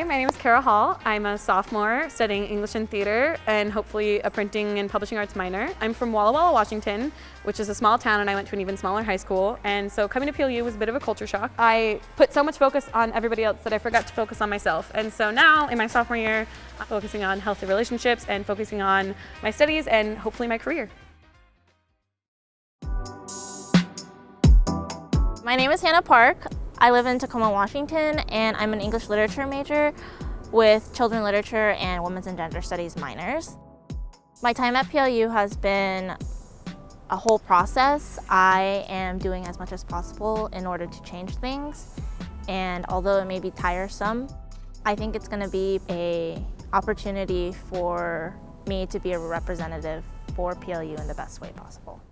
my name is Cara Hall. I'm a sophomore studying English and theater and hopefully a printing and publishing arts minor. I'm from Walla Walla, Washington, which is a small town, and I went to an even smaller high school. And so coming to PLU was a bit of a culture shock. I put so much focus on everybody else that I forgot to focus on myself. And so now in my sophomore year, I'm focusing on healthy relationships and focusing on my studies and hopefully my career. My name is Hannah Park. I live in Tacoma, Washington, and I'm an English literature major with children literature and women's and gender studies minors. My time at PLU has been a whole process. I am doing as much as possible in order to change things, and although it may be tiresome, I think it's going to be an opportunity for me to be a representative for PLU in the best way possible.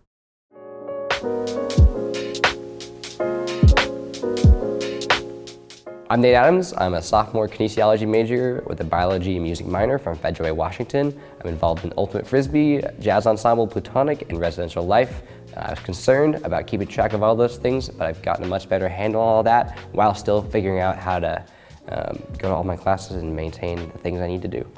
I'm Nate Adams. I'm a sophomore kinesiology major with a biology and music minor from Federal, Washington. I'm involved in ultimate frisbee, jazz ensemble, plutonic, and residential life. I was concerned about keeping track of all those things, but I've gotten a much better handle on all that while still figuring out how to go to all my classes and maintain the things I need to do.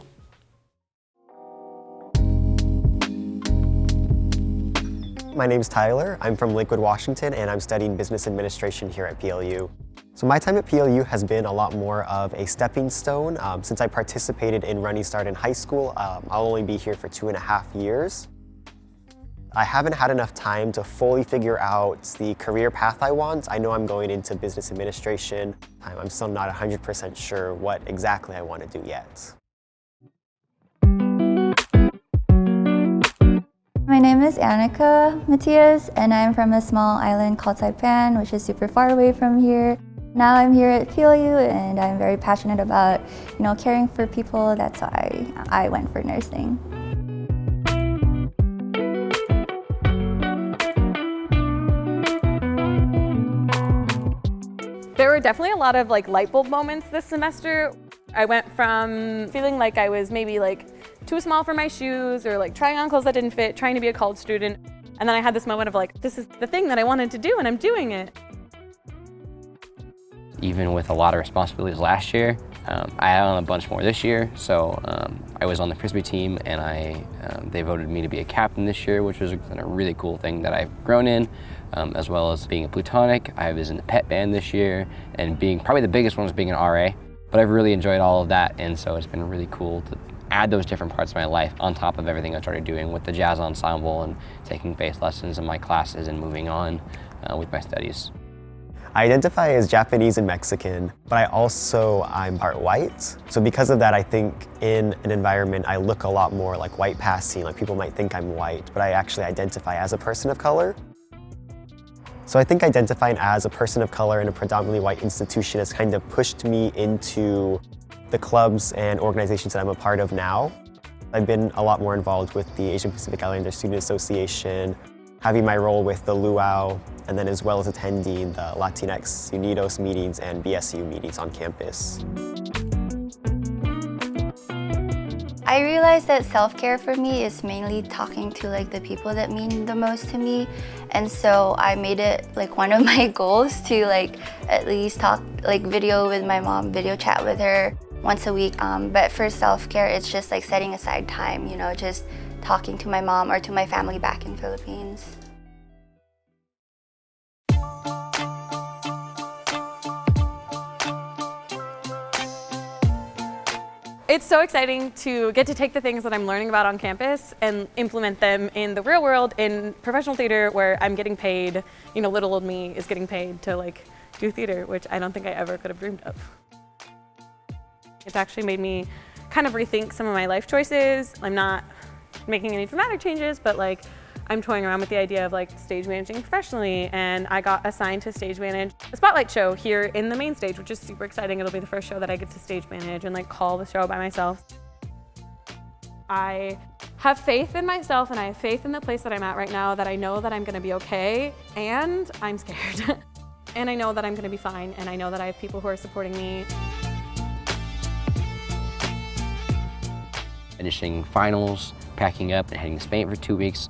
My name's Tyler. I'm from Lakewood, Washington, and I'm studying business administration here at PLU. So my time at PLU has been a lot more of a stepping stone. Since I participated in Running Start in high school, I'll only be here for 2.5 years. I haven't had enough time to fully figure out the career path I want. I know I'm going into business administration. I'm still not 100% sure what exactly I want to do yet. My name is Annika Matthias, and I'm from a small island called Saipan, which is super far away from here. Now I'm here at PLU, and I'm very passionate about, caring for people. That's why I went for nursing. There were definitely a lot of light bulb moments this semester. I went from feeling like I was maybe too small for my shoes or trying on clothes that didn't fit, trying to be a college student. And then I had this moment of this is the thing that I wanted to do and I'm doing it. Even with a lot of responsibilities last year, I had on a bunch more this year. So I was on the frisbee team, and they voted me to be a captain this year, which was a really cool thing that I've grown in, as well as being a plutonic. I was in the pet band this year, and being probably the biggest one was being an RA. But I've really enjoyed all of that, and so it's been really cool to add those different parts of my life on top of everything I started doing with the jazz ensemble and taking bass lessons in my classes and moving on with my studies. I identify as Japanese and Mexican, but I'm part white. So because of that, I think in an environment I look a lot more like white passing. People might think I'm white, but I actually identify as a person of color. So I think identifying as a person of color in a predominantly white institution has kind of pushed me into the clubs and organizations that I'm a part of now. I've been a lot more involved with the Asian Pacific Islander Student Association, having my role with the luau, and then as well as attending the Latinx Unidos meetings and BSU meetings on campus. I realized that self-care for me is mainly talking to the people that mean the most to me, and so I made it one of my goals to at least talk video with my mom, video chat with her once a week. But for self-care, it's just setting aside time, just talking to my mom or to my family back in Philippines. It's so exciting to get to take the things that I'm learning about on campus and implement them in the real world in professional theater, where I'm getting paid, little old me is getting paid to do theater, which I don't think I ever could have dreamed of. It's actually made me kind of rethink some of my life choices. I'm not making any dramatic changes, but I'm toying around with the idea of stage managing professionally, and I got assigned to stage manage a spotlight show here in the main stage, which is super exciting. It'll be the first show that I get to stage manage and call the show by myself. I have faith in myself, and I have faith in the place that I'm at right now, that I know that I'm gonna be okay, and I'm scared. And I know that I'm gonna be fine, and I know that I have people who are supporting me. Finishing finals, packing up, and heading to Spain for 2 weeks.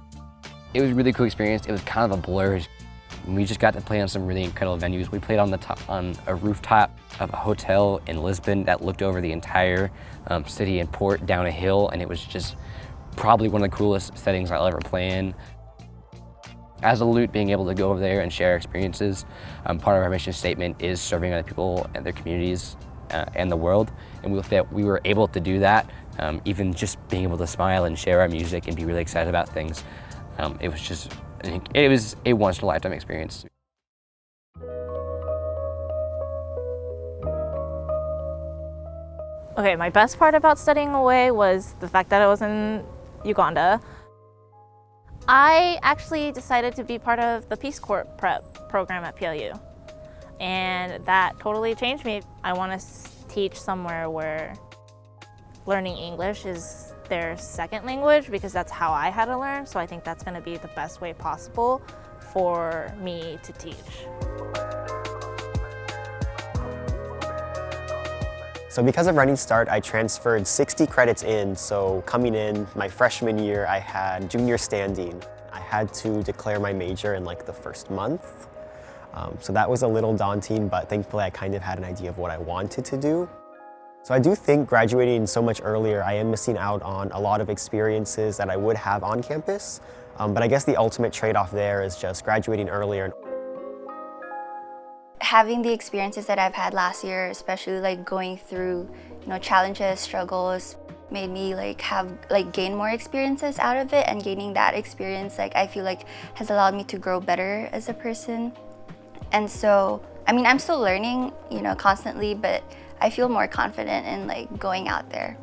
It was a really cool experience. It was kind of a blur. We just got to play on some really incredible venues. We played on a rooftop of a hotel in Lisbon that looked over the entire city and port down a hill, and it was just probably one of the coolest settings I'll ever play in. As a LUT, being able to go over there and share experiences, part of our mission statement is serving other people and their communities and the world, and we were able to do that, even just being able to smile and share our music and be really excited about things. It was just, it was a once-in-a-lifetime experience. Okay, my best part about studying away was the fact that I was in Uganda. I actually decided to be part of the Peace Corps prep program at PLU, and that totally changed me. I want to teach somewhere where learning English is their second language, because that's how I had to learn, so I think that's going to be the best way possible for me to teach. So because of Running Start, I transferred 60 credits in, so coming in my freshman year, I had junior standing. I had to declare my major in like the first month. So that was a little daunting, but thankfully I kind of had an idea of what I wanted to do. So I do think graduating so much earlier, I am missing out on a lot of experiences that I would have on campus. But I guess the ultimate trade-off there is just graduating earlier. Having the experiences that I've had last year, especially like going through, challenges, struggles, made me gain more experiences out of it, and gaining that experience, I feel like has allowed me to grow better as a person. And so, I'm still learning, constantly, but I feel more confident in going out there.